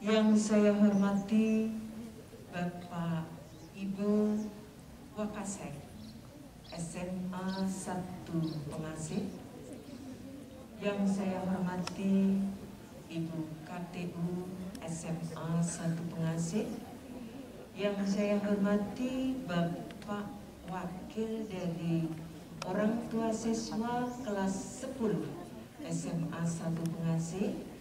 Yang saya hormati Bapak Ibu Wakasek SMA 1 Pengasih. Yang saya hormati Ibu KTU SMA 1 Pengasih. Yang saya hormati Bapak Wakil dari orang tua siswa kelas 10 SMA 1 Pengasih.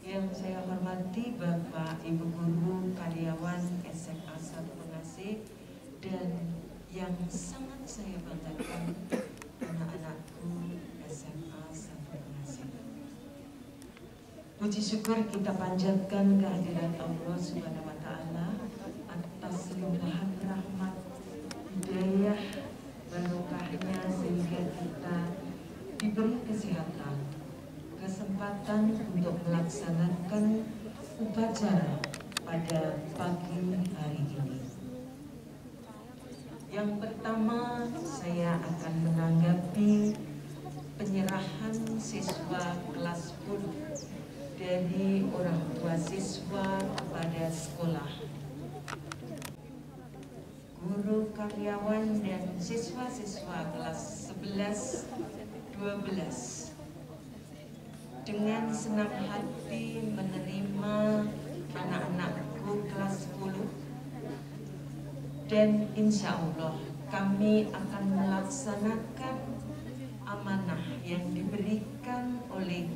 Yang saya hormati Bapak Ibu Guru karyawan SMA 1 Pengasih, dan yang sangat saya banggakan anak-anakku SMA 1 Pengasih. Puji syukur kita panjatkan kehadiran Allah Subhanahu wa Ta'ala atas limpahan rahmat, hidayah, barokahnya, sehingga kita diberi kesehatan, kesempatan untuk melaksanakan upacara pada pagi hari ini. Yang pertama, saya akan menanggapi penyerahan siswa kelas 10 dari orang tua siswa kepada sekolah. Guru karyawan dan siswa-siswa kelas 11, 12 dengan senang hati menerima anak-anakku kelas 10, dan insya Allah kami akan melaksanakan amanah yang diberikan oleh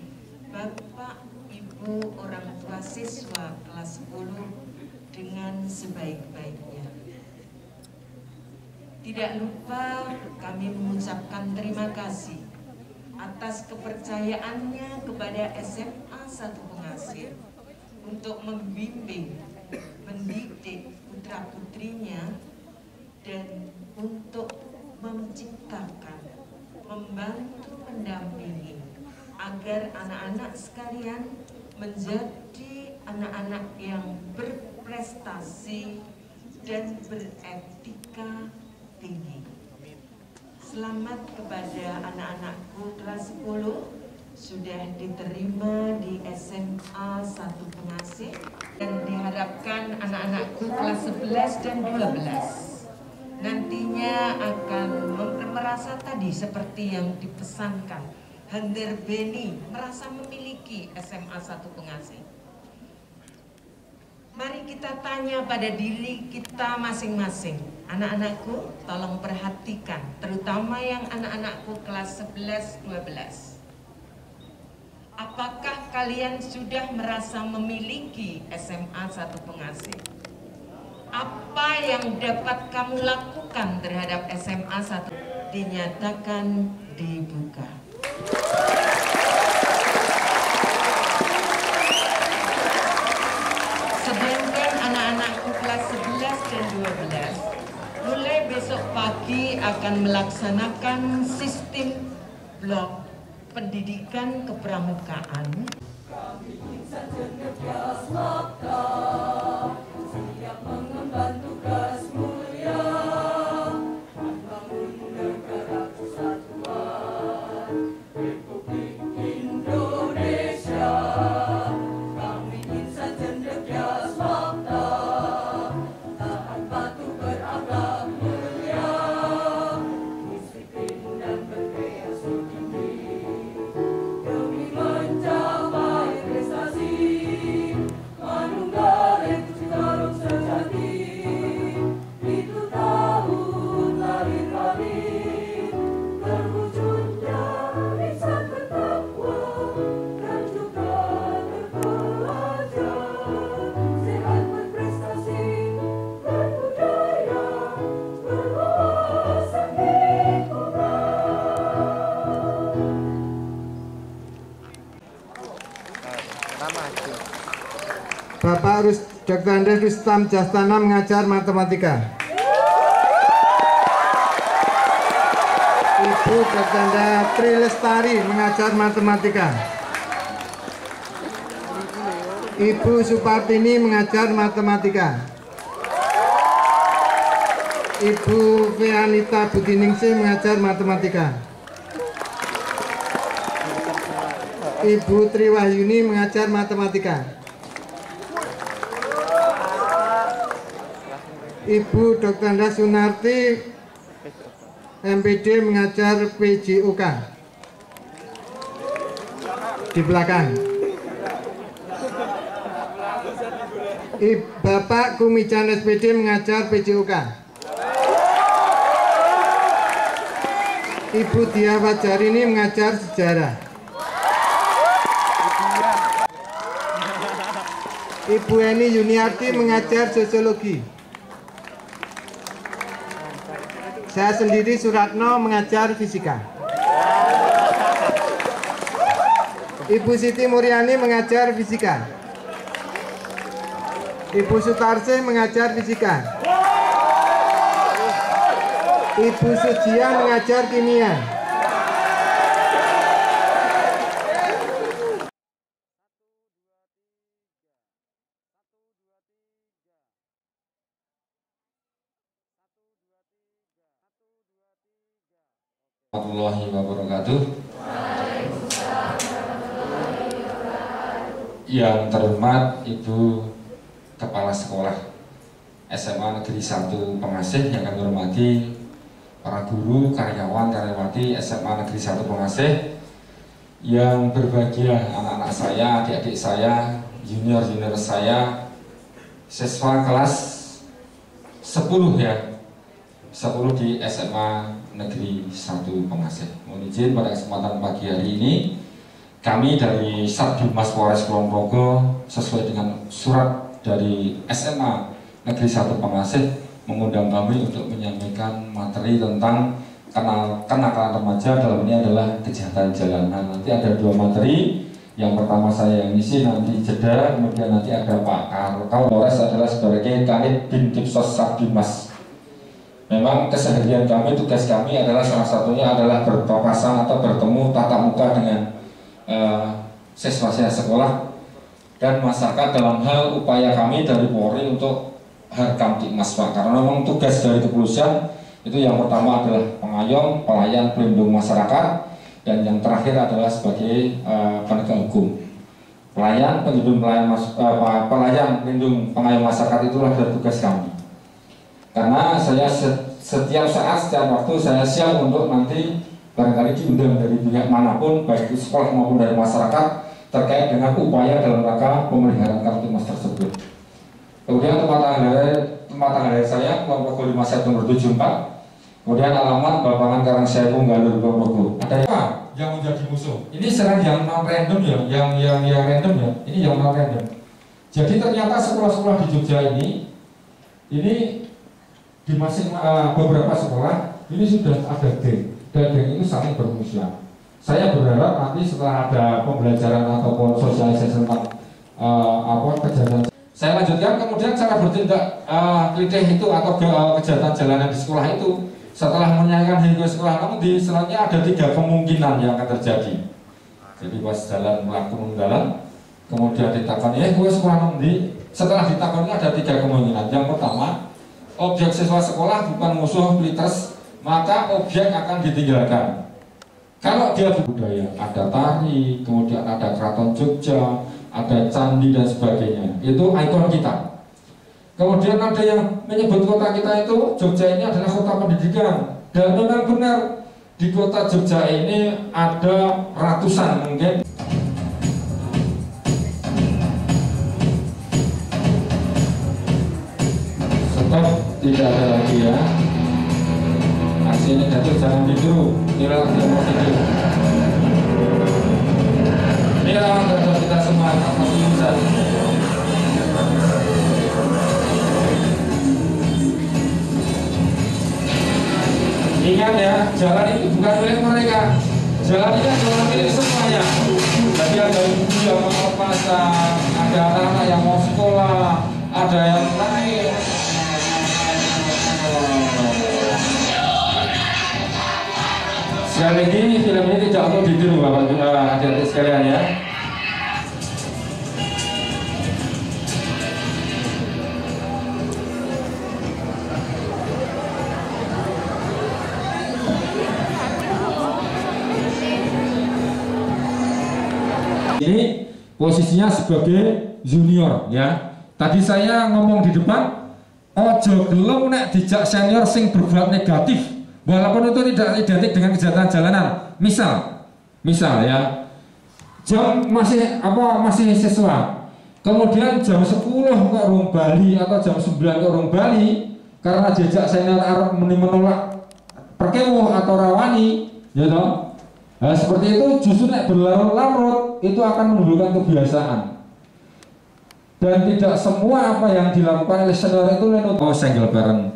Bapak Ibu orang tua siswa kelas 10 dengan sebaik-baiknya. Tidak lupa kami mengucapkan terima kasih atas kepercayaannya kepada SMA 1 Pengasih untuk membimbing, mendidik putra-putrinya, dan untuk menciptakan, membantu mendampingi agar anak-anak sekalian menjadi anak-anak yang berprestasi dan beretika tinggi. Selamat kepada anak-anakku kelas 10 sudah diterima di SMA 1 Pengasih, dan diharapkan anak-anakku kelas 11 dan 12 nantinya akan merasa tadi seperti yang dipesankan Hander Beni, merasa memiliki SMA 1 Pengasih. Mari kita tanya pada diri kita masing-masing. Anak-anakku, tolong perhatikan, terutama yang anak-anakku kelas 11-12. Apakah kalian sudah merasa memiliki SMA 1 Pengasih? Apa yang dapat kamu lakukan terhadap SMA 1? Dinyatakan dibuka. Sedangkan anak-anakku kelas 11 dan 12 mulai besok pagi akan melaksanakan sistem blok pendidikan kepramukaan. Kami insan cerdas mata, siap mengemban tugas mulia, membangun negara kesatuan Republik Indonesia. Kami insan cerdas mata, taat patuh berakhlak mulia, disiplin dan berkreasi tinggi demi mencapai prestasi, manunggal Citarung sejati. Itu tahun lahir kami, terwujudnya insan bertakwa dan juga terpelajar, sehat berprestasi, berbudaya, berwawasan lingkungan. Bapak Dr. Andes Rustam Jastana mengajar matematika. Ibu Dr. Tri Lestari mengajar matematika. Ibu Supartini mengajar matematika. Ibu Veanita Budiningsih mengajar matematika. Ibu Triwahyuni mengajar matematika. Ibu Dr. Anda Sunarti, MPD mengajar PJUK. Di belakang. Bapak Kumican SPD mengajar PJUK. Ibu Dia Wajarini mengajar sejarah. Ibu Eni Yuniarti mengajar sosiologi. Saya sendiri Suratno mengajar fisika. Ibu Siti Muryani mengajar fisika. Ibu Sutarse mengajar fisika. Ibu Sujia mengajar kimia. Warahmatullahi wabarakatuh. Yang terhormat Ibu Kepala Sekolah SMA Negeri 1 Pengasih, yang kami hormati para guru, karyawan, karyawati SMA Negeri 1 Pengasih, yang berbahagia anak-anak saya, adik-adik saya, junior-junior saya, siswa kelas 10 ya, 10 di SMA Negeri 1 Pengasih. Mohon izin pada kesempatan pagi hari ini kami dari Satdimas Polres Kulon Progo sesuai dengan surat dari SMA Negeri 1 Pengasih mengundang kami untuk menyampaikan materi tentang kenakalan remaja, dalam ini adalah kejahatan jalanan. Nanti ada 2 materi. Yang pertama saya yang ngisi, nanti jeda, kemudian nanti ada Pak Kapolres adalah sebagai Kanit Bintifsos Satdimas. Memang keseharian kami, tugas kami adalah salah satunya adalah berpapasan atau bertemu tatap muka dengan siswa-siswa sekolah dan masyarakat dalam hal upaya kami dari Polri untuk Harkam Tikmas, Pak. Karena memang tugas dari kepolisian itu yang pertama adalah pengayom, pelayan, pelindung masyarakat, dan yang terakhir adalah sebagai penegak hukum. Pelayan, pelindung, pengayom masyarakat itulah dari tugas kami. Karena saya setiap saat, setiap waktu saya siap untuk nanti barangkali diundang dari pihak manapun, baik itu sekolah maupun dari masyarakat, terkait dengan upaya dalam rangka pemeliharaan Kamtibmas tersebut. Kemudian tempat tanggal lahir saya, Kulon Progo 5 September 74. Kemudian alamat Bapangan Karangsewu Galur Kulon Progo. Ada yang menjadi musuh. Ini serang yang non random ya, yang random ya. Ini yang non random. Jadi ternyata sekolah-sekolah di Jogja ini di masing beberapa sekolah ini sudah ada geng, dan geng itu saling bermusuhan. Saya berharap nanti setelah ada pembelajaran ataupun sosialisasi tentang kejahatan. Saya lanjutkan, kemudian cara bertindak klitih itu atau kejahatan jalanan di sekolah itu setelah menyanyikan hingga sekolah, namun di selanjutnya ada 3 kemungkinan yang akan terjadi. Jadi pas jalan melakukan jalan, kemudian ditakoni, gue sekolah nanti. Setelah ditakoni ada 3 kemungkinan. Yang pertama, objek siswa sekolah bukan musuh kliters, maka objek akan ditinggalkan. Kalau dia budaya, ada tari, kemudian ada keraton Jogja, ada candi dan sebagainya, itu ikon kita. Kemudian ada yang menyebut kota kita itu, Jogja ini adalah kota pendidikan, dan memang benar di kota Jogja ini ada ratusan mungkin. Stop, tidak ada lagi ya. Aksi negatif jangan ditiru, tiru yang positif. Inilah untuk kita semua masih bisa. Ingat ya, jalan itu bukan milik mereka. Jalan ini adalah milik semuanya. Jadi ada ibu yang mau pasar, ada anak-anak yang mau sekolah, ada yang lain. Sekali lagi, film ini tidak untuk ditiru Bapak adik-adik sekalian ya. Ini posisinya sebagai junior ya. Tadi saya ngomong di depan, Ojo gelem nek dijak senior sing berbuat negatif, walaupun itu tidak identik dengan kejahatan jalanan. Misal ya, jam masih siswa, kemudian jam 10 kok urung bali atau jam 9 kok urung bali karena jejak senior arep menolak perkewuh atau rawani, ya toh. Nah, seperti itu justru nek berlarut-larut itu akan menimbulkan kebiasaan. Dan tidak semua apa yang dilakukan oleh senior itu single parent.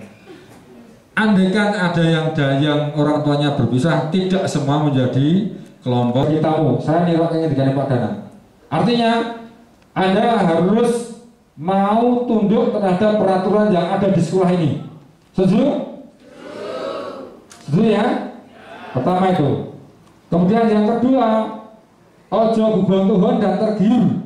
Andaikan ada yang orang tuanya berpisah, tidak semua menjadi kelompok. Kita saya nilainya dengan Pak Danang. Artinya Anda harus mau tunduk terhadap peraturan yang ada di sekolah ini. Setuju? Setuju ya? Pertama itu. Kemudian yang kedua, ojo gubantuhan dan tergiur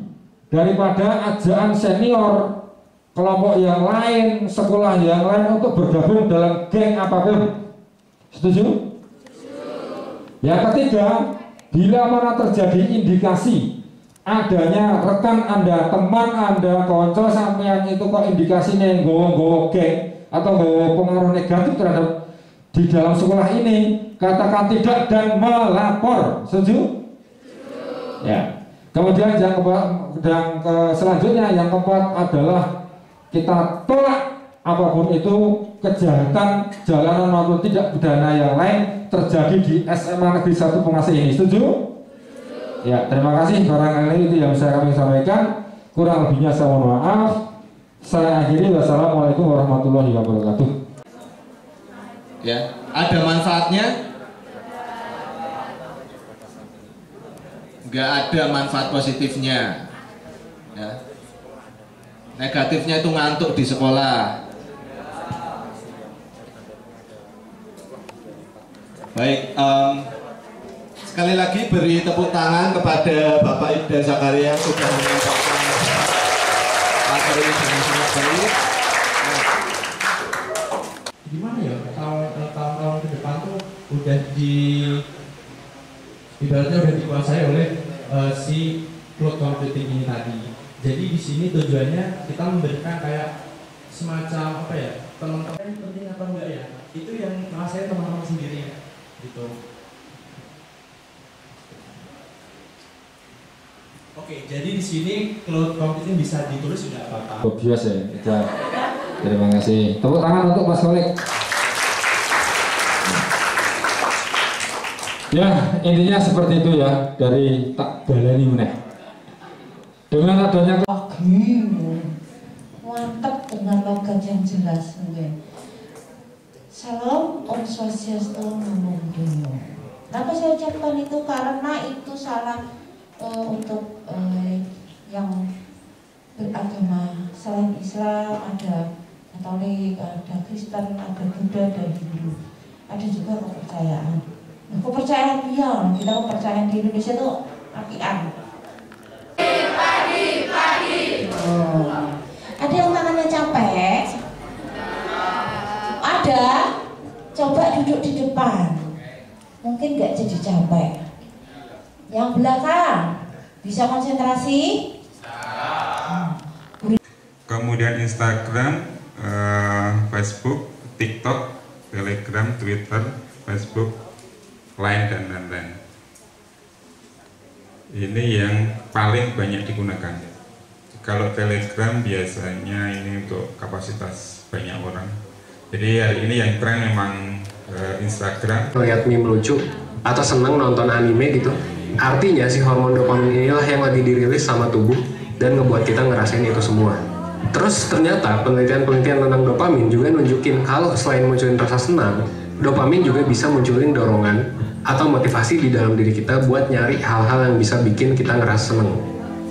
daripada ajaan senior, kelompok yang lain, sekolah yang lain untuk bergabung dalam geng apapun. Setuju? Yang ketiga, bila mana terjadi indikasi adanya rekan Anda, teman Anda, konco sampean itu kok indikasinya nggowo geng atau nggowo pengaruh negatif terhadap di dalam sekolah ini, katakan tidak dan melapor. Setuju? Ya. Kemudian yang selanjutnya yang keempat adalah kita tolak apapun itu kejahatan jalanan maupun tidak pidana yang lain terjadi di SMA Negeri 1 Pengasih ini. Setuju? Ya, terima kasih. Barangkali itu yang bisa kami sampaikan. Kurang lebihnya saya mohon maaf. Saya akhiri. Wassalamualaikum warahmatullahi wabarakatuh. Ya, ada manfaatnya? Nggak ada manfaat positifnya. Ya. Negatifnya itu ngantuk di sekolah. Baik, sekali lagi beri tepuk tangan kepada Bapak Ibda Zakaria sudah menyampaikan materi dengan sangat baik. Gimana ya, tahun-tahun ke depan tuh udah ibaratnya udah dikuasai oleh si cloud computing ini tadi. Jadi di sini tujuannya kita memberikan kayak semacam apa ya, teman-teman penting apa enggak ya, itu yang ngerasain teman-teman sendiri gitu. Oke, jadi di sini cloud computing bisa ditulis sudah apa-apa. Bias ya, terima kasih. Tepuk tangan untuk Mas Kolik. Ya, intinya seperti itu ya, dari tak baleni meneh. Dengan adanya mantap dengan logat yang jelas. Salam Om Swastiastu, Namo Buddhaya. Kenapa saya ucapkan itu? Karena itu salah untuk yang beragama selain Islam, ada Katolik, ada Kristen, ada Buddha, dan Hindu. Ada juga kepercayaan. Nah, kepercayaan dia, kita kepercayaan di Indonesia itu apian. Ada yang tangannya capek? Ada. Coba duduk di depan. Mungkin nggak jadi capek. Yang belakang bisa konsentrasi. Kemudian Instagram, Facebook, TikTok, Telegram, Twitter, Facebook, Line dan lain-lain. Ini yang paling banyak digunakan. Kalau Telegram biasanya ini untuk kapasitas banyak orang. Jadi hari ini yang tren memang Instagram. Lihat meme lucu atau senang nonton anime gitu. Artinya si hormon dopamin inilah yang lagi dirilis sama tubuh dan ngebuat kita ngerasain itu semua. Terus ternyata penelitian-penelitian tentang dopamin juga nunjukin kalau selain munculin rasa senang, dopamin juga bisa munculin dorongan atau motivasi di dalam diri kita buat nyari hal-hal yang bisa bikin kita ngerasa seneng.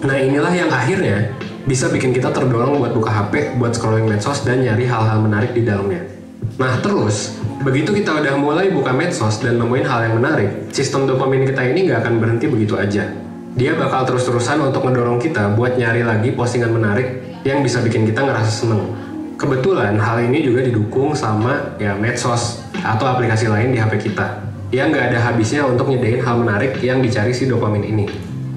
Nah inilah yang akhirnya bisa bikin kita terdorong buat buka HP, buat scrolling medsos dan nyari hal-hal menarik di dalamnya. Nah terus, begitu kita udah mulai buka medsos dan nemuin hal yang menarik, sistem dopamin kita ini nggak akan berhenti begitu aja. Dia bakal terus-terusan untuk ngedorong kita buat nyari lagi postingan menarik yang bisa bikin kita ngerasa seneng. Kebetulan hal ini juga didukung sama ya medsos atau aplikasi lain di HP kita yang nggak ada habisnya untuk nyediain hal menarik yang dicari si dopamin ini.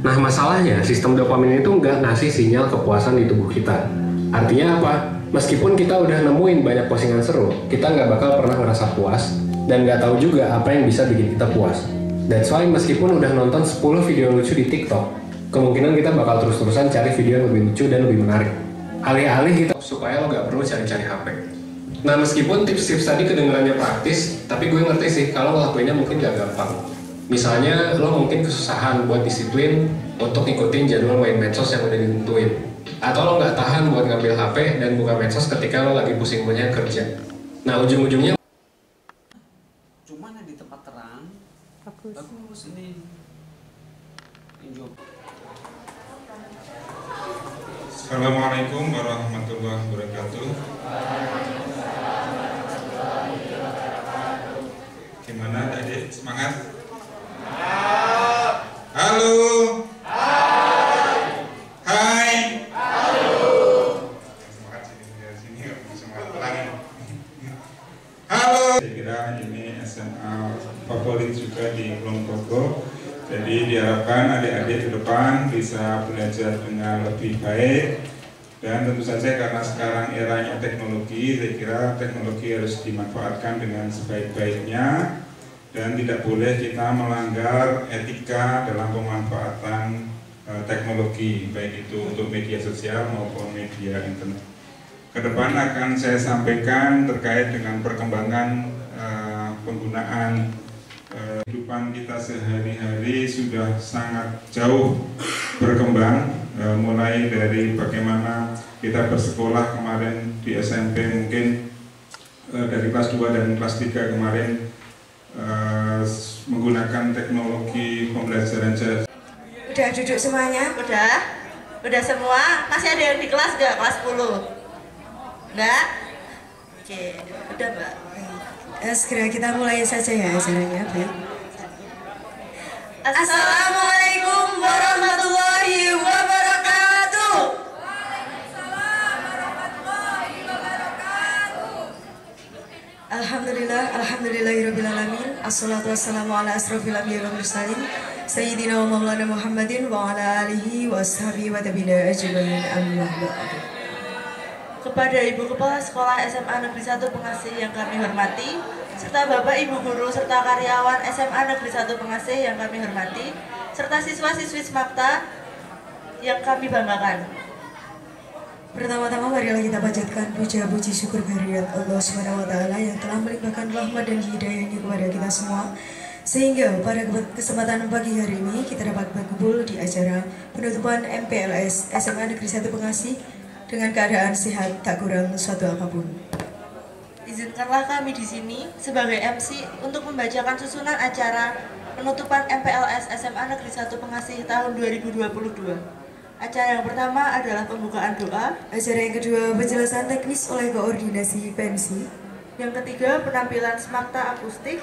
Nah masalahnya sistem dopamin itu nggak ngasih sinyal kepuasan di tubuh kita. Artinya apa? Meskipun kita udah nemuin banyak postingan seru, kita nggak bakal pernah ngerasa puas dan nggak tahu juga apa yang bisa bikin kita puas. That's why meskipun udah nonton 10 video lucu di TikTok, kemungkinan kita bakal terus-terusan cari video yang lebih lucu dan lebih menarik. Alih-alih kita supaya lo nggak perlu cari-cari HP. Nah, meskipun tips-tips tadi kedengarannya praktis, tapi gue ngerti sih kalau ngelakuinnya mungkin gak gampang. Misalnya lo mungkin kesusahan buat disiplin untuk ikutin jadwal main medsos yang udah ditentuin. Atau lo nggak tahan buat ngambil HP dan buka medsos ketika lo lagi pusing-pusingnya kerja. Nah, ujung-ujungnya cuman di tempat terang bagus ini enjoy. Assalamualaikum warahmatullahi wabarakatuh. Gimana adik, semangat? Halo. Hai. Semangat sini semangat pelan. Halo. Saya kira ini SMA favorit juga di Kulon Progo. Jadi diharapkan adik-adik ke depan bisa belajar dengan lebih baik. Dan tentu saja karena sekarang eranya teknologi, saya kira teknologi harus dimanfaatkan dengan sebaik-baiknya dan tidak boleh kita melanggar etika dalam pemanfaatan teknologi, baik itu untuk media sosial maupun media internet. Kedepan akan saya sampaikan terkait dengan perkembangan penggunaan kehidupan kita sehari-hari sudah sangat jauh berkembang, mulai dari bagaimana kita bersekolah kemarin di SMP, mungkin dari kelas 2 dan kelas 3 kemarin menggunakan teknologi pembelajaran jarak. Udah duduk semuanya? Udah semua? Masih ada yang di kelas nggak? Kelas 10? Enggak? Oke, udah Mbak. Segera kita mulai saja ya acaranya, baik. Assalamualaikum warahmatullahi wabarakatuh. Alhamdulillahirrabbilalamin. Assalatu wassalamu ala asrafil anbiya wal mursalin Sayyidina wa maulana Muhammadin wa ala alihi wa ashabihi wa tabi'ina ajmain, amma ba'du. Kepada Ibu Kepala Sekolah SMA Negeri 1 Pengasih yang kami hormati, serta Bapak Ibu Guru serta karyawan SMA Negeri 1 Pengasih yang kami hormati, serta siswa-siswi SMAPTA yang kami banggakan. Pertama-tama marilah kita panjatkan puja puji syukur kehadirat Allah Subhanahu wa taala yang telah melimpahkan rahmat dan hidayahnya kepada kita semua, sehingga pada kesempatan pagi hari ini kita dapat berkumpul di acara penutupan MPLS SMA Negeri 1 Pengasih dengan keadaan sehat tak kurang suatu apapun. Izinkanlah kami di sini sebagai MC untuk membacakan susunan acara penutupan MPLS SMA Negeri 1 Pengasih tahun 2022. Acara yang pertama adalah pembukaan doa. Acara yang kedua penjelasan teknis oleh koordinasi pensi. Yang ketiga penampilan SMAPTA akustik.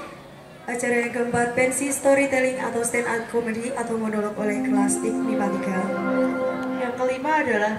Acara yang keempat pensi storytelling atau stand up comedy atau monolog oleh kelas TIK MIPA 3. Yang kelima adalah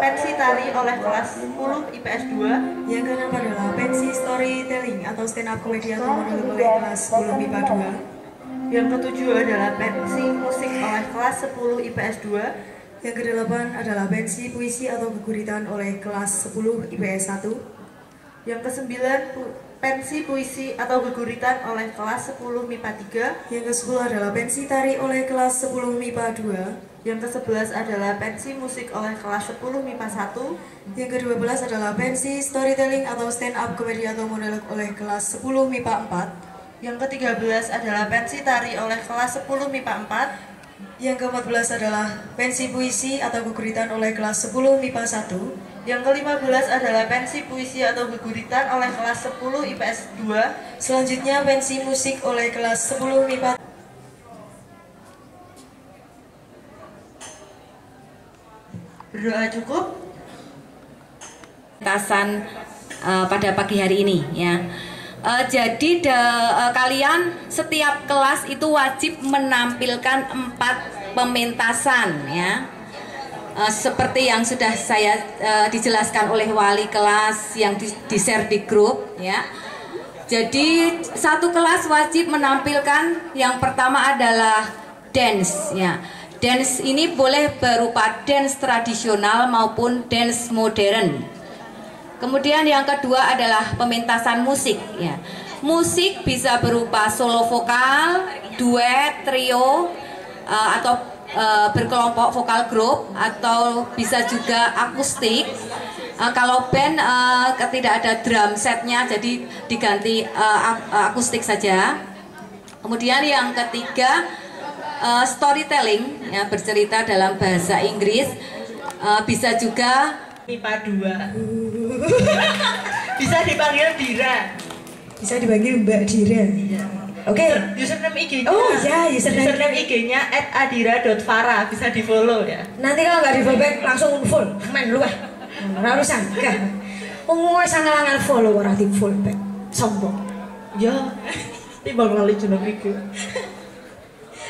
pensi tari oleh kelas 10 IPS 2. Yang keenam adalah pensi storytelling atau stand up comedy atau monolog oleh kelas 10 MIPA 2. Yang ketujuh adalah pensi musik oleh kelas 10 IPS 2. Yang kedelapan adalah pensi puisi atau keguritan oleh kelas 10 IPS 1. Yang kesembilan pensi puisi atau keguritan oleh kelas 10 MIPA 3. Yang ke-10 adalah pensi tari oleh kelas 10 MIPA 2. Yang ke-11 adalah pensi musik oleh kelas 10 MIPA 1. Yang ke-12 adalah pensi storytelling atau stand up comedy atau monolog oleh kelas 10 MIPA 4. Yang ke-13 adalah pensi tari oleh kelas 10 MIPA 4. Yang ke-14 adalah pensi puisi atau keguritan oleh kelas 10 MIPA 1. Yang ke-15 adalah pensi puisi atau keguritan oleh kelas 10 IPS 2. Selanjutnya pensi musik oleh kelas 10 MIPA. Berdoa cukup? Pentasan pada pagi hari ini ya. Jadi kalian setiap kelas itu wajib menampilkan 4 pementasan ya. Seperti yang sudah saya dijelaskan oleh wali kelas yang di-share di grup ya. Jadi satu kelas wajib menampilkan yang pertama adalah dance ya. Dance ini boleh berupa dance tradisional maupun dance modern. Kemudian yang kedua adalah pementasan musik ya. Musik bisa berupa solo vokal, duet, trio, atau berkelompok vokal grup, atau bisa juga akustik. Kalau band tidak ada drum setnya, jadi diganti akustik saja. Kemudian yang ketiga storytelling ya, bercerita dalam bahasa Inggris, bisa juga MIPA 2. Bisa dipanggil Dira. Bisa dipanggil Mbak Dira. Oke. Username IG-nya. Oh iya, username IG-nya @adira.farah, bisa di-follow ya. Nanti kalau nggak di-follow back langsung full. Main dulu ah. Ora usah. Enggak. Wong sangalangan follow ora di-follow back. Sombong. Ya. Timbang lali jeneng iki.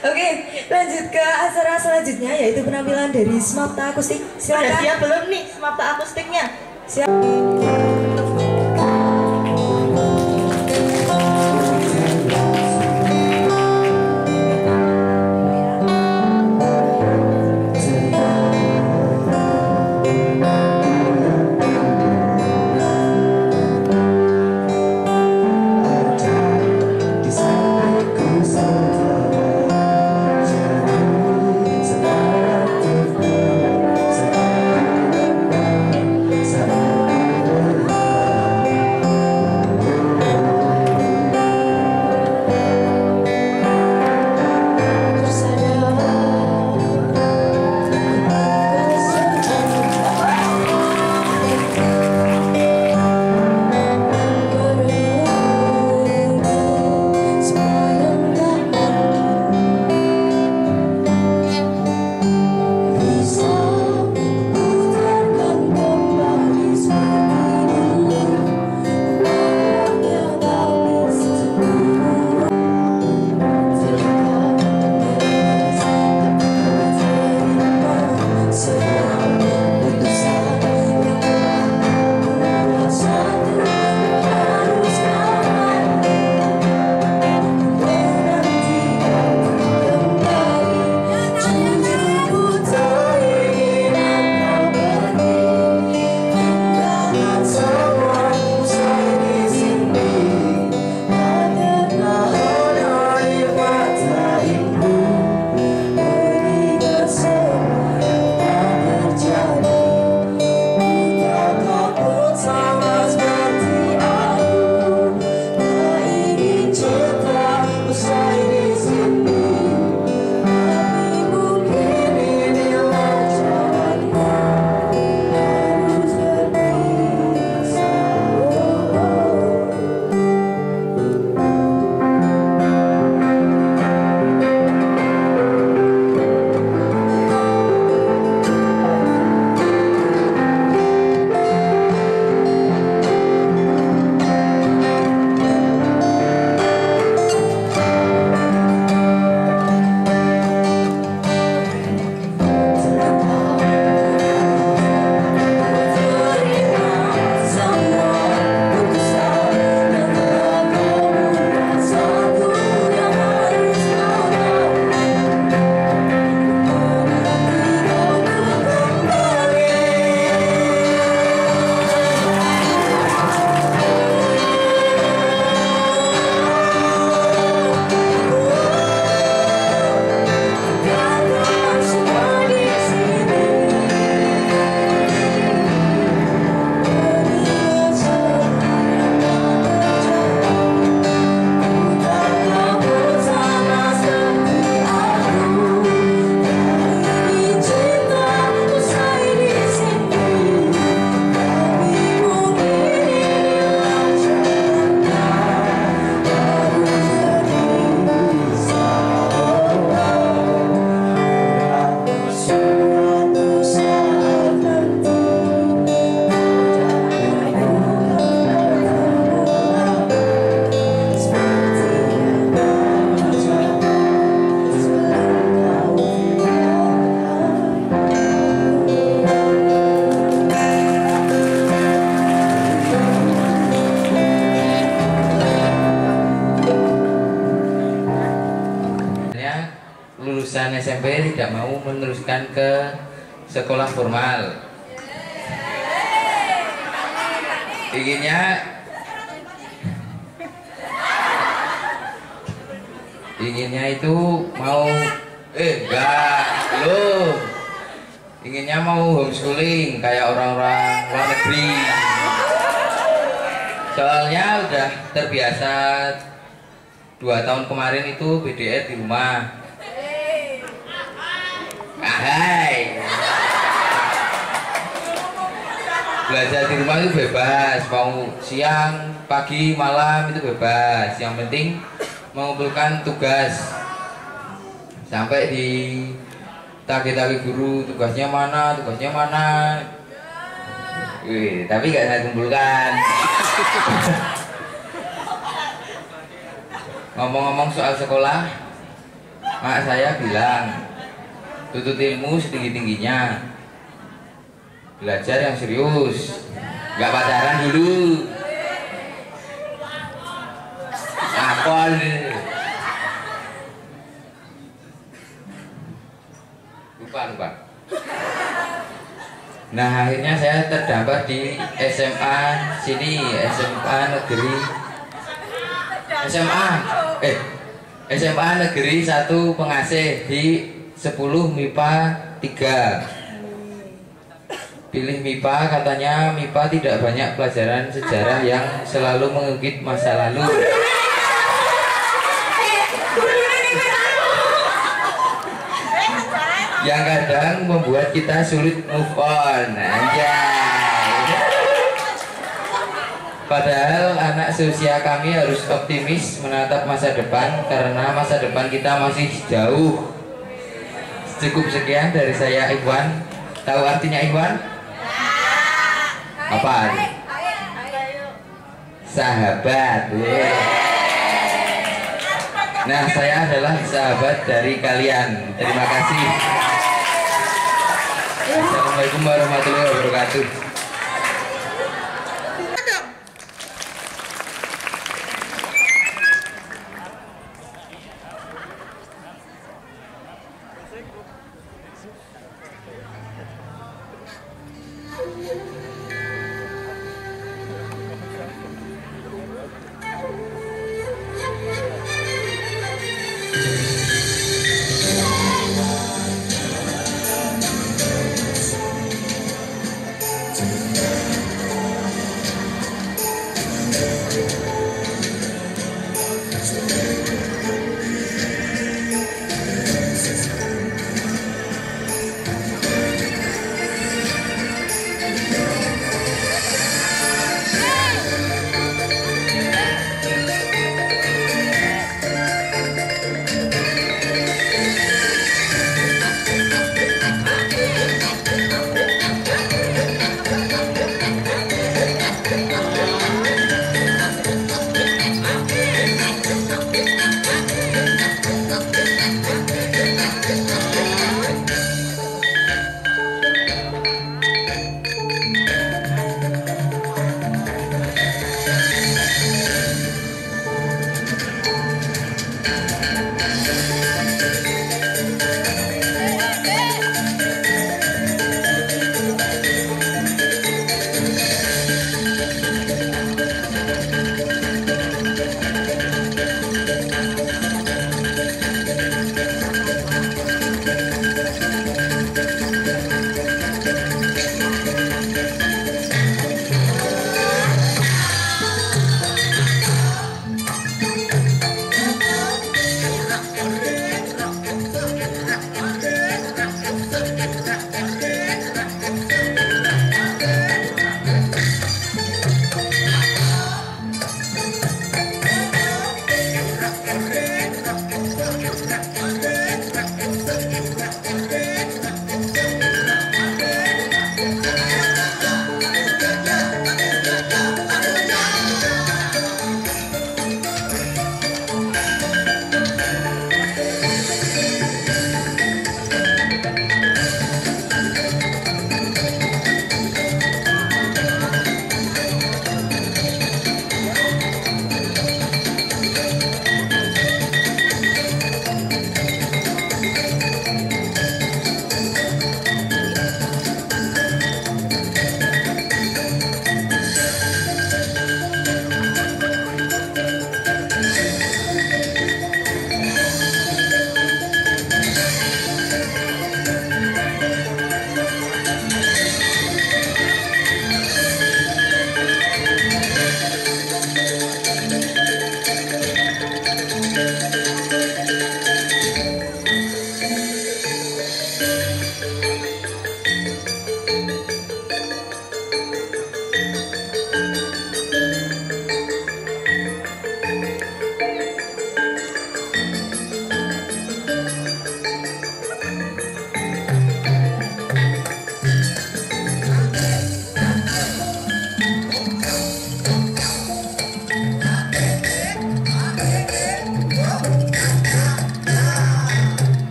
Oke, lanjut ke acara selanjutnya yaitu penampilan dari Smapta Akustik. Silakan. Udah siap belum nih Smapta Akustiknya? Siap. lulusan SMP tidak mau meneruskan ke sekolah formal. inginnya itu mau enggak loh, inginnya mau homeschooling kayak orang-orang luar negeri. Soalnya udah terbiasa 2 tahun kemarin itu BDR di rumah. Hai. Belajar di rumah itu bebas, mau siang, pagi, malam itu bebas. Yang penting mengumpulkan tugas sampai di tagih-tagih guru, tugasnya mana. Wih, tapi gak saya kumpulkan. Ngomong-ngomong soal sekolah, mak saya bilang tuntut ilmu setinggi-tingginya, belajar yang serius, gak pacaran dulu. Akol. Lupa. Nah, akhirnya saya terdampak di SMA sini, SMA Negeri 1 Pengasih di 10 MIPA 3. Pilih MIPA, katanya MIPA tidak banyak pelajaran sejarah yang selalu mengungkit masa lalu. Yang kadang membuat kita sulit move on. Anjay. Padahal anak seusia kami harus optimis menatap masa depan, karena masa depan kita masih jauh. Cukup sekian dari saya, Ikhwan. Tahu artinya Ikhwan? Apa? Sahabat. Nah, saya adalah sahabat dari kalian. Terima kasih. Assalamualaikum warahmatullahi wabarakatuh.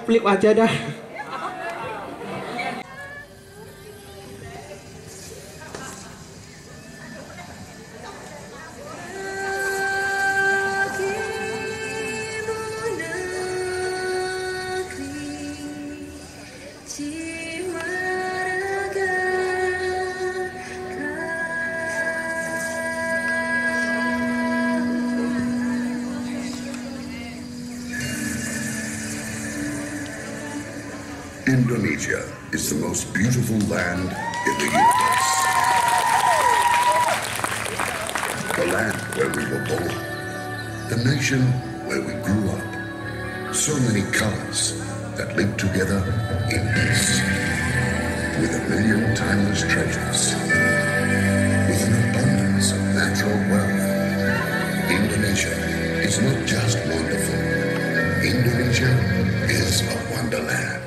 flip aja dah. Indonesia is the most beautiful land in the universe. The land where we were born. The nation where we grew up. So many colors that live together in peace. With a million timeless treasures. With an abundance of natural wealth. Indonesia is not just wonderful. Indonesia is a wonderland.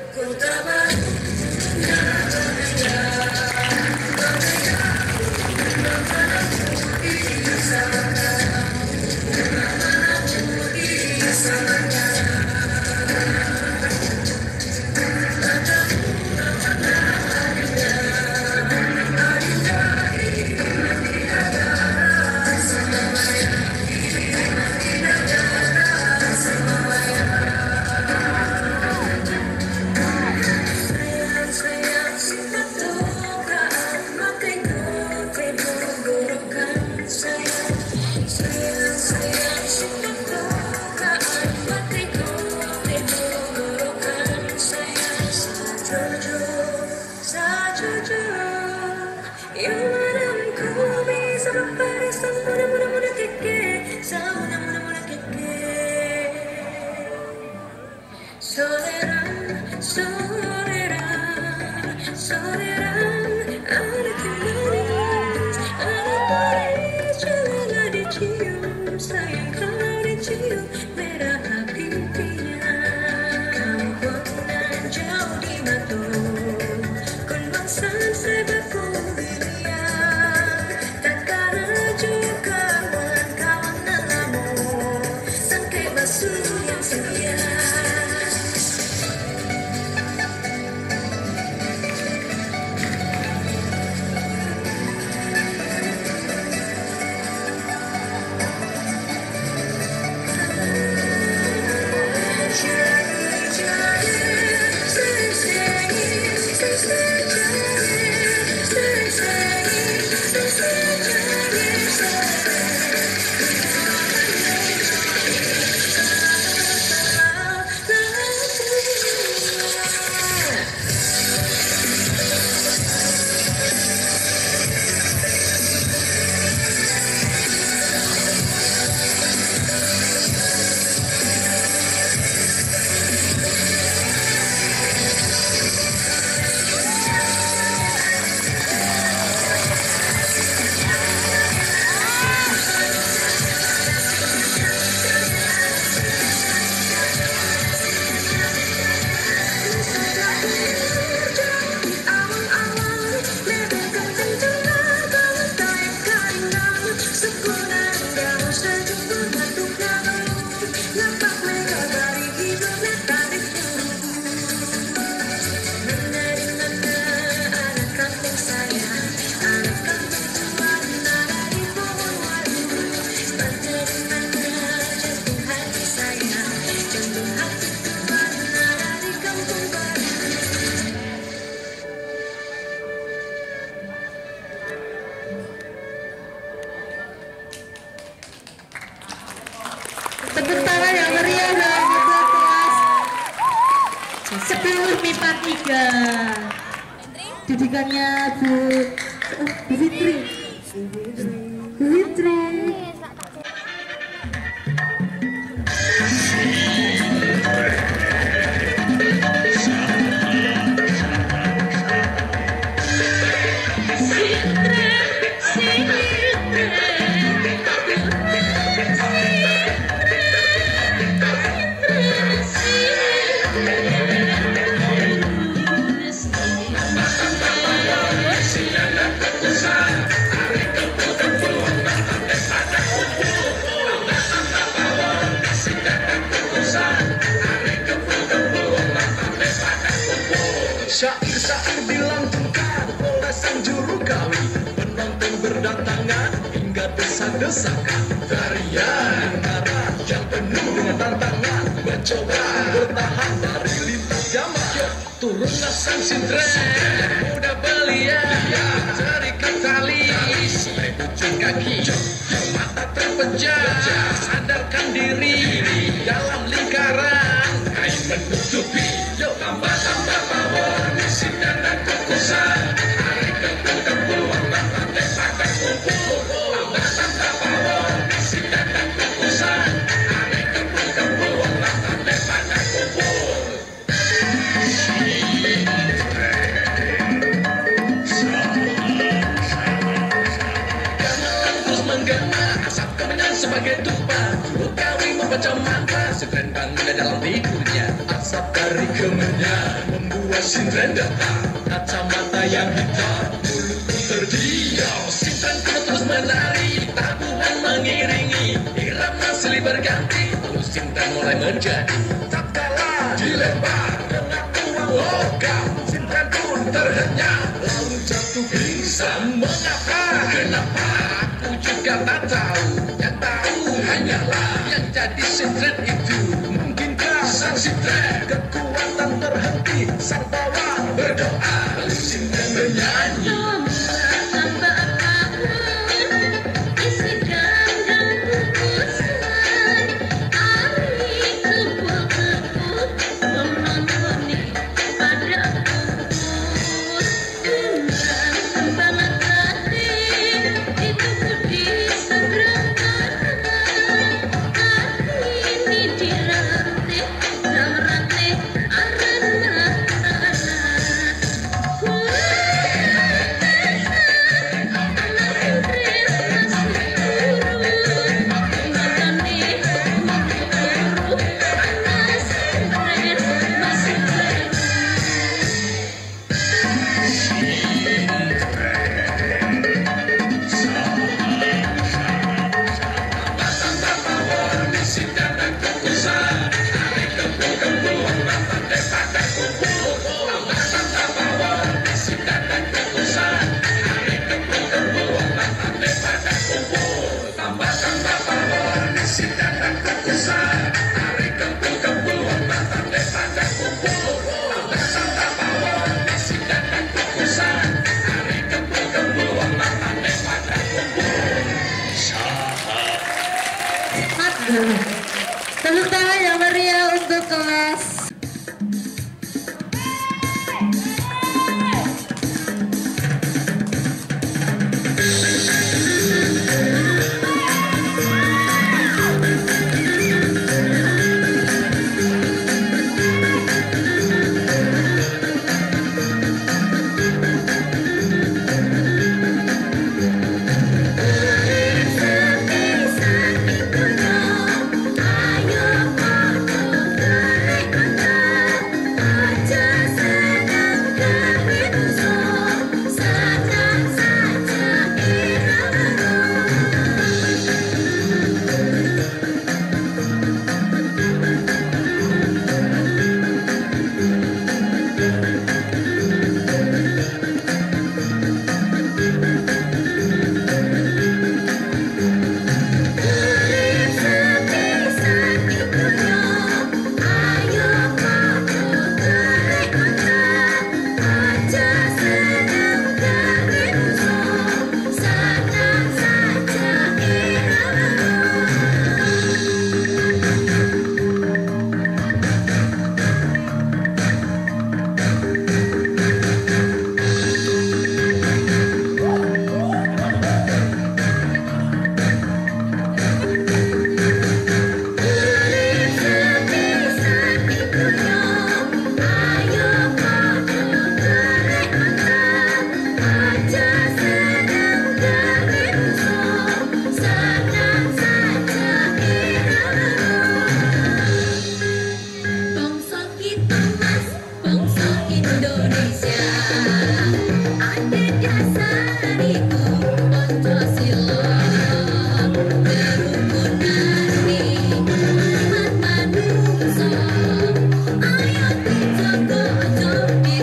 Tepuk tangan yang meriah dalam kelas 10 MIPA 3. Didikannya Bu Fitri. Fitri. Syair-syair dilantunkan oleh sang juru kawi. Penonton berdatangan hingga desak-desakan. Tarian marah yang penuh dengan tantangan, mencoba bertahan dari lintas zaman. Turunlah sang sintren muda belia, terikat tali sampai ujung kaki. Mata terpejam, sadarkan diri dalam lingkaran kain menutupi. Tambah-tambah power, misi dan kukusan. Hari kebun warna desakan kumpul. Tambah-tambah power, misi dan kukusan. Hari kebun warna desakan kumpul. Gamelan terus menggema, asap kemenyan sebagai tumpah. Juru kawi membaca mantra, sintren bangga dalam tidurnya. Asap dari kemenyan membuat sintren datang. Kacamata yang hitam, mulut terdiam. Sintren kuno terus menari, tabuhan mengiringi. Irama silih berganti, terus sintren mulai menjadi. Tak kalah dilempar dengan uang logam, sintren pun terhenyam, lalu jatuh pingsan. Mengapa? Kenapa? Aku juga tak tahu. Yang tahu hanyalah yang jadi sintren itu. Mungkinkah sang sintren kekuatan terhenti, sang bawang berdoa, lalu sintren menyanyi. Tepuk tangan yang meriah untuk kelas.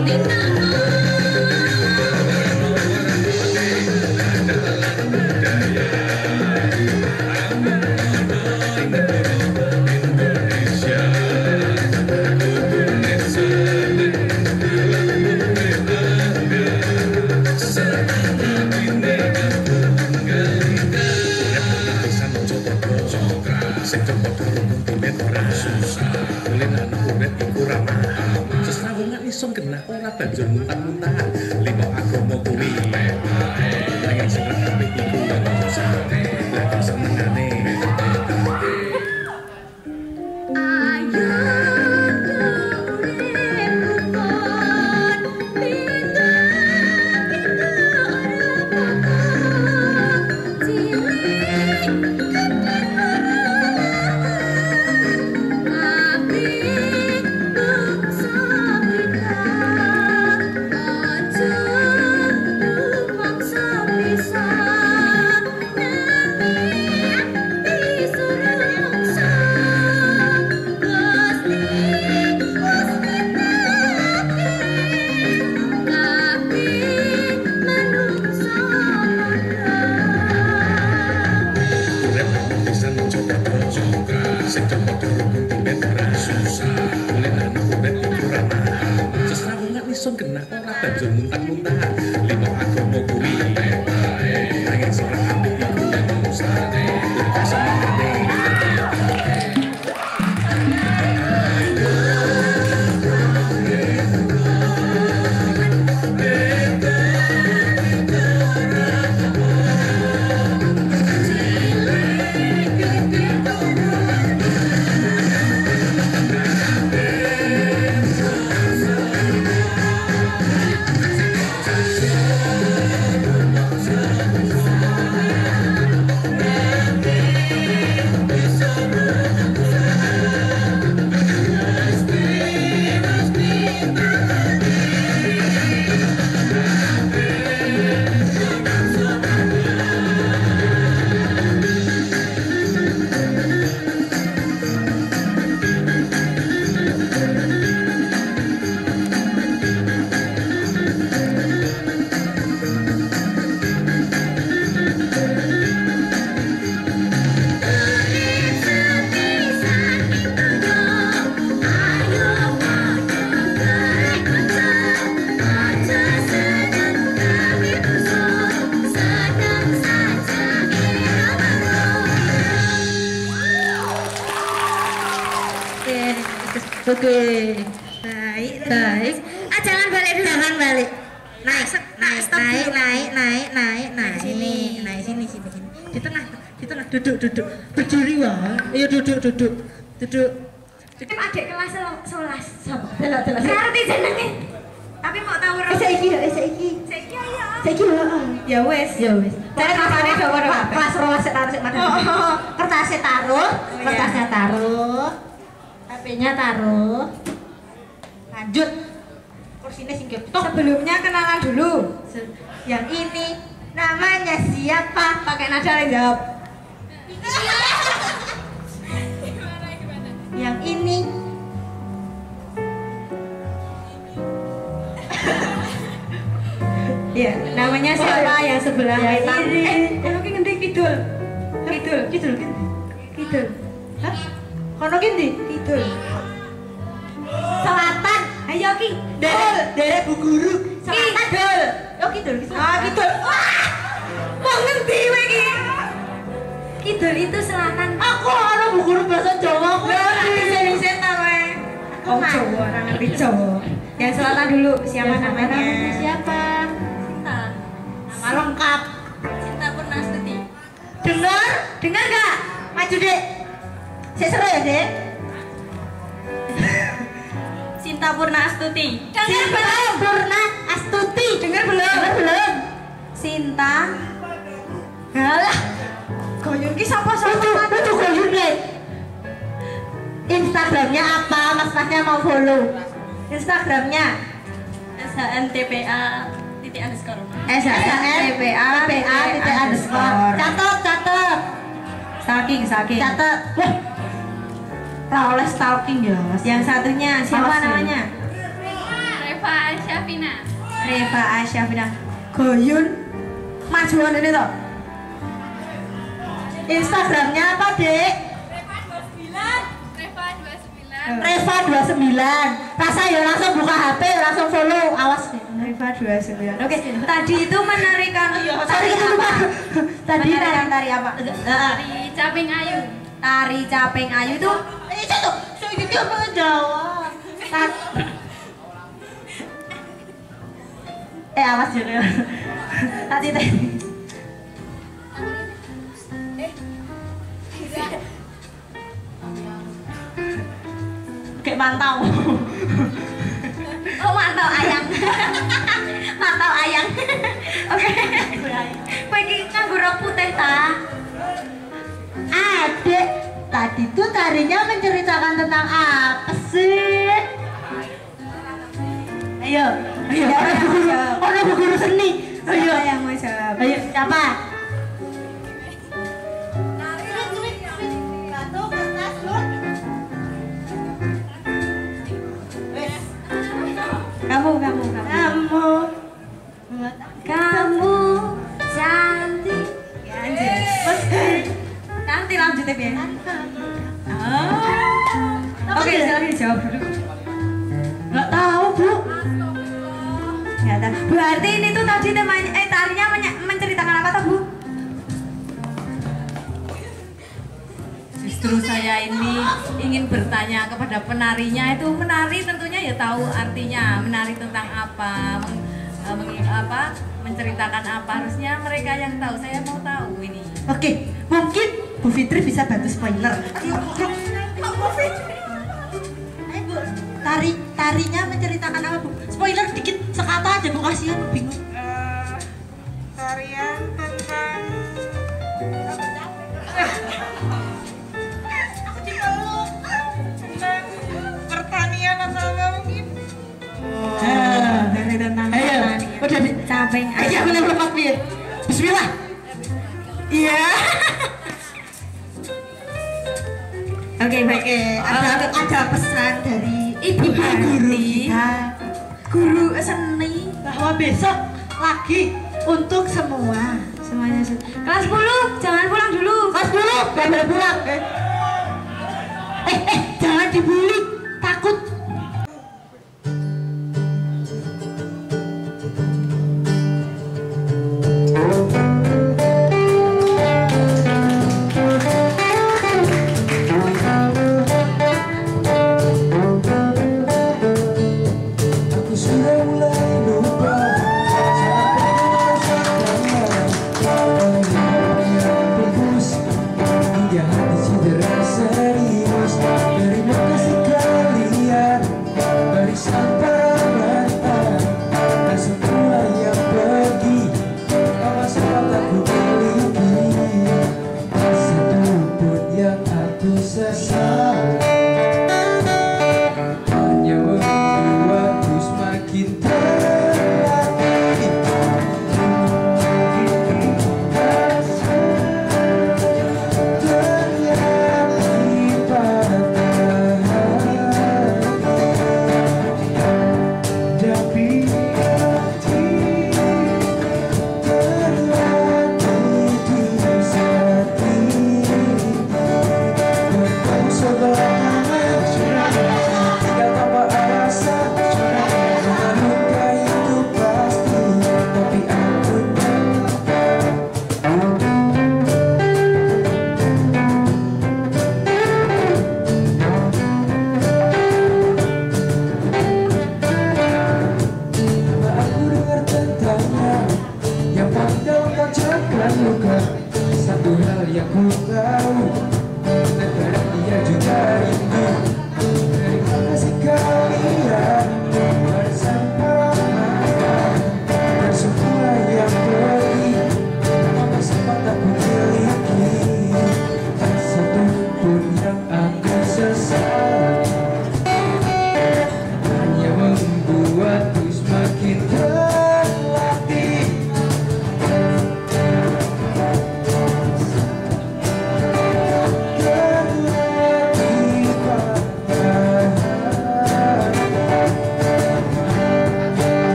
Kita iso kena ora banjur muntah-muntahan. Lima agama kuwi nanging sing apik iku ono sate lah kok senengane. Banjur muntah-muntahan lima agama kuwi nanging sing apik iku ono sate kok senengane. Oke, baik. Ah, jangan balik dulu. Jangan balik. Naik. Sini. Di tengah. Duduk. Berdiri wah. Ayo duduk. Adik kelas 11. Delok. Ngerti jenenge. Tapi mau tahu ora. Saiki ayo. Ya wes. Saya rasane kelas 12 taruh mana? Kertasnya taruh. HP-nya taruh. Lanjut. Kursinya singgah. Sebelumnya kenalan dulu. Yang ini namanya siapa? Pakai nada yang jawab. Yang ini ya, namanya siapa? Yang sebelah ini. Kono ki ngendi kidul. Hah? Kono ki ndi? Kidul. Selatan. Ayo ki. Derek Bu Guru. Selatan dul. Yo kidul. Kidul. Wah. Mau ngendi kowe iki? Kidul itu selatan. Aku ora Bu Guru bahasa Jawa. Lho, disen ta kowe. Aku Jawa, ora ngerti Jawa. Yang selatan dulu, siapa namanya? Siapa? Sinta. Nama lengkap. Sinta Purnastuti. Dengar gak? Maju dek. Saya seru ya dek. Sinta Purnastuti. Dengar belum? Purnastuti. Dengar belum? Sinta. Halah. Goyun ki sapa-sapa. Kudu goyun dek. Instagramnya apa? Mas-masnya mau follow. Instagramnya SHNTPA_. SHNTPA_. Catat. Stalking. Catat. Wah. Oleh stalking ya. Yang satunya siapa namanya? Reva Asyafina. Goyun. Majuan ini toh. Instagramnya apa, Dek? Reva 29. Rasa ya langsung buka HP, langsung follow. Awas Reva 29. Oke, tadi itu menarikan tari apa? Tari Caping Ayu itu itu apa Jawa? Awas ya. Tadi teh. Kayak mantau. Oh, mantau ayang. Mantau ayang. Oke. Kowe iki nganggo rok putih ta? Adek, tadi tuh tarinya menceritakan tentang apa sih? Ayo, orang guru seni. Ayo, yang mau jawab. Ayo, siapa? Kamu cantik. Ya, anjir. Nanti lanjutin ya. Oke, silakan dijawab dulu. Nggak tahu, Bu. Nggak tahu. Berarti ini tuh tadi temanya, tarinya menceritakan apa tuh, Bu? Justru saya ini ingin bertanya kepada penarinya, itu menari tentunya ya tahu artinya, menari tentang apa, menceritakan apa, harusnya mereka yang tahu, saya mau tahu ini. Oke, mungkin Bu Fitri bisa bantu spoiler. Bu Fitri. Tarinya menceritakan apa, Bu? Spoiler dikit sekata aja, Bu, kasihan bingung. Tarian tentang pertanian atau apa mungkin? Dari tentang pertanian. Udah capek. Ayo, boleh lepas mir. Bismillah. Iya. Oke, baik. Ada pesan dari ibu guru kita, guru seni, bahwa besok lagi untuk semuanya. Kelas 10, jangan pulang dulu. Kelas 10, boleh pulang. Jangan dibully, takut. Terima kasih.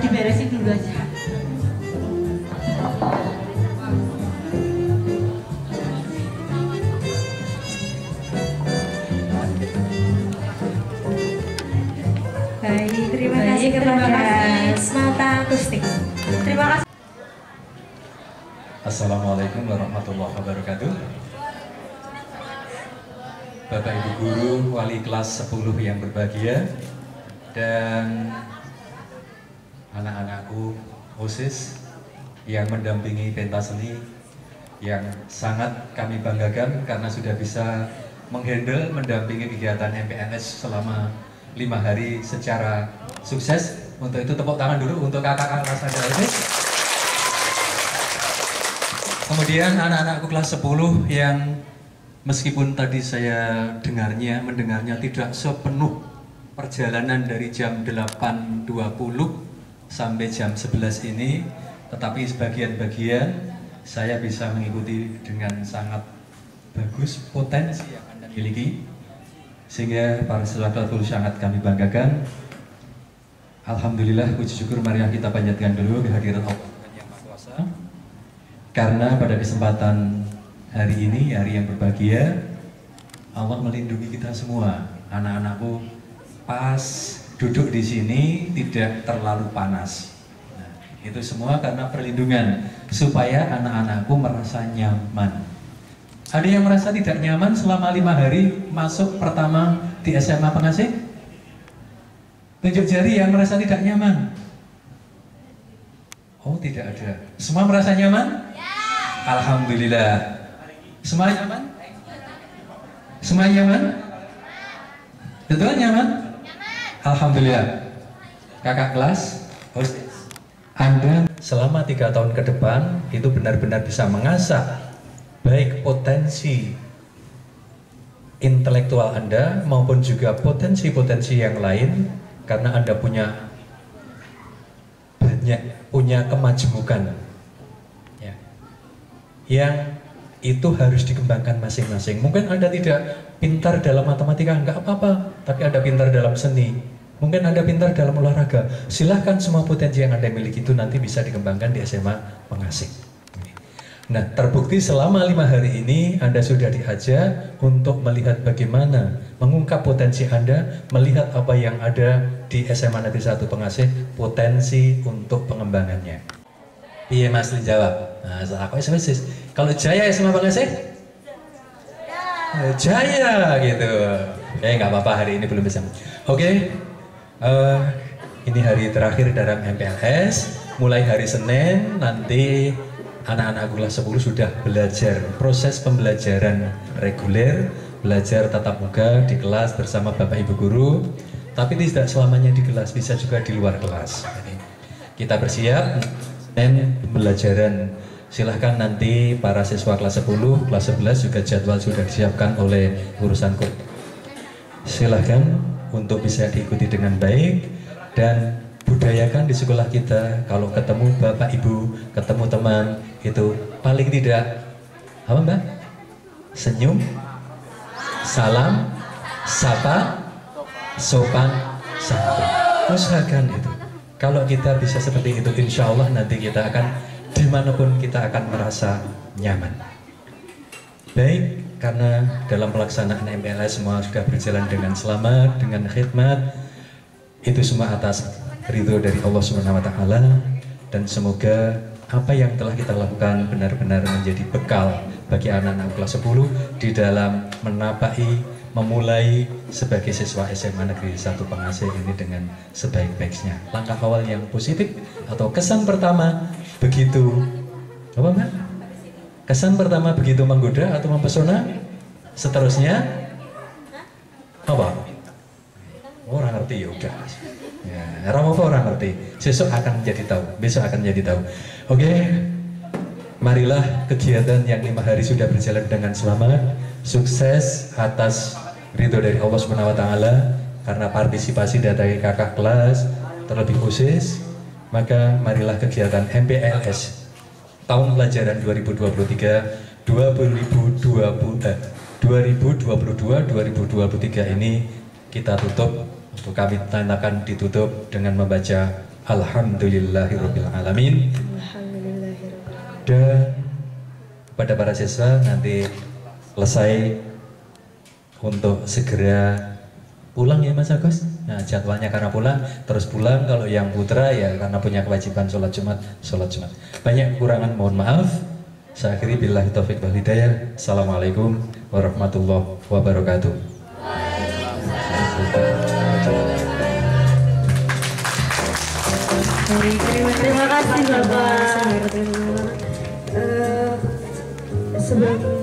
diberesin dulu aja. Baik, terima kasih kepada Smata Akustik. Terima kasih. Assalamualaikum warahmatullahi wabarakatuh. Bapak Ibu Guru, wali kelas 10 yang berbahagia, dan anak-anakku OSIS yang mendampingi pentas seni, yang sangat kami banggakan karena sudah bisa menghandle mendampingi kegiatan MPLS selama 5 hari secara sukses. Untuk itu tepuk tangan dulu untuk kakak-kakak kelas OSIS. Kemudian anak-anakku kelas 10 yang meskipun tadi saya mendengarnya tidak sepenuh perjalanan dari jam 8.20 sampai jam 11 ini, tetapi sebagian-bagian saya bisa mengikuti dengan sangat bagus potensi yang Anda miliki, sehingga para siswa kelas 10 sangat kami banggakan. Alhamdulillah, puji syukur marilah kita panjatkan dulu kehadiran Allah yang Maha Kuasa. Karena pada kesempatan hari ini, hari yang berbahagia, Allah melindungi kita semua. Anak-anakku pas duduk di sini tidak terlalu panas. Nah, itu semua karena perlindungan, supaya anak-anakku merasa nyaman. Ada yang merasa tidak nyaman selama 5 hari masuk pertama di SMA Pengasih? Tunjuk jari yang merasa tidak nyaman. Oh, tidak ada. Semua merasa nyaman? Alhamdulillah. Semua nyaman? Semua nyaman? Betul nyaman? Alhamdulillah. Kakak kelas, Anda selama 3 tahun ke depan itu benar-benar bisa mengasah baik potensi intelektual Anda maupun juga potensi-potensi yang lain, karena Anda punya kemajemukan yang itu harus dikembangkan masing-masing. Mungkin Anda tidak pintar dalam matematika, nggak apa-apa, tapi Anda pintar dalam seni. Mungkin Anda pintar dalam olahraga. Silahkan, semua potensi yang Anda miliki itu nanti bisa dikembangkan di SMA Pengasih. Nah, terbukti selama 5 hari ini Anda sudah diajak untuk melihat bagaimana mengungkap potensi Anda, melihat apa yang ada di SMA Negeri 1 Pengasih, potensi untuk pengembangannya. Iya, Mas Lin jawab. Nah, aku SMSIS. Kalau Jaya SMA Pengasih? Jaya gitu. Nggak apa-apa, hari ini belum bisa. Oke. Ini hari terakhir dalam MPLS. Mulai hari Senin nanti anak-anak kelas 10 sudah belajar proses pembelajaran reguler, belajar tatap muka di kelas bersama Bapak Ibu Guru. Tapi tidak selamanya di kelas, bisa juga di luar kelas. Jadi, kita bersiap dan pembelajaran. Silahkan nanti para siswa kelas 10, kelas 11 juga jadwal sudah disiapkan oleh urusan kode. Silahkan untuk bisa diikuti dengan baik, dan budayakan di sekolah kita kalau ketemu Bapak Ibu, ketemu teman, itu paling tidak apa Mbak? Senyum, salam, sapa, sopan, santun. Usahakan itu. Kalau kita bisa seperti itu, insya Allah nanti kita akan dimanapun kita akan merasa nyaman. Baik, karena dalam pelaksanaan MPLS semua sudah berjalan dengan selamat, dengan khidmat, itu semua atas ridho dari Allah SWT, dan semoga apa yang telah kita lakukan benar-benar menjadi bekal bagi anak-anak kelas 10 di dalam memulai sebagai siswa SMA Negeri 1 Pengasih ini dengan sebaik-baiknya. Langkah awal yang positif atau kesan pertama begitu apa Mbak? Kesan pertama begitu menggoda atau mempesona? Seterusnya apa? Orang ngerti ya udah. Ya, orang ngerti. Besok akan jadi tahu. Oke. Marilah kegiatan yang 5 hari sudah berjalan dengan selamat, sukses atas ridho dari Allah SWT, karena partisipasi dari kakak kelas terlebih khusus. Maka marilah kegiatan MPLS tahun pelajaran 2022-2023 ini kita tutup, untuk kami tanyakan ditutup dengan membaca Alhamdulillahirabbil alamin. Dan pada para siswa nanti selesai untuk segera pulang ya Mas Agus. Nah jadwalnya karena pulang, terus pulang. Kalau yang putra ya karena punya kewajiban sholat Jumat, sholat Jumat. Banyak kekurangan mohon maaf. Saya akhiri billahi taufik wal hidayah. Assalamualaikum warahmatullahi wabarakatuh. Terima kasih Bapak. Sebelum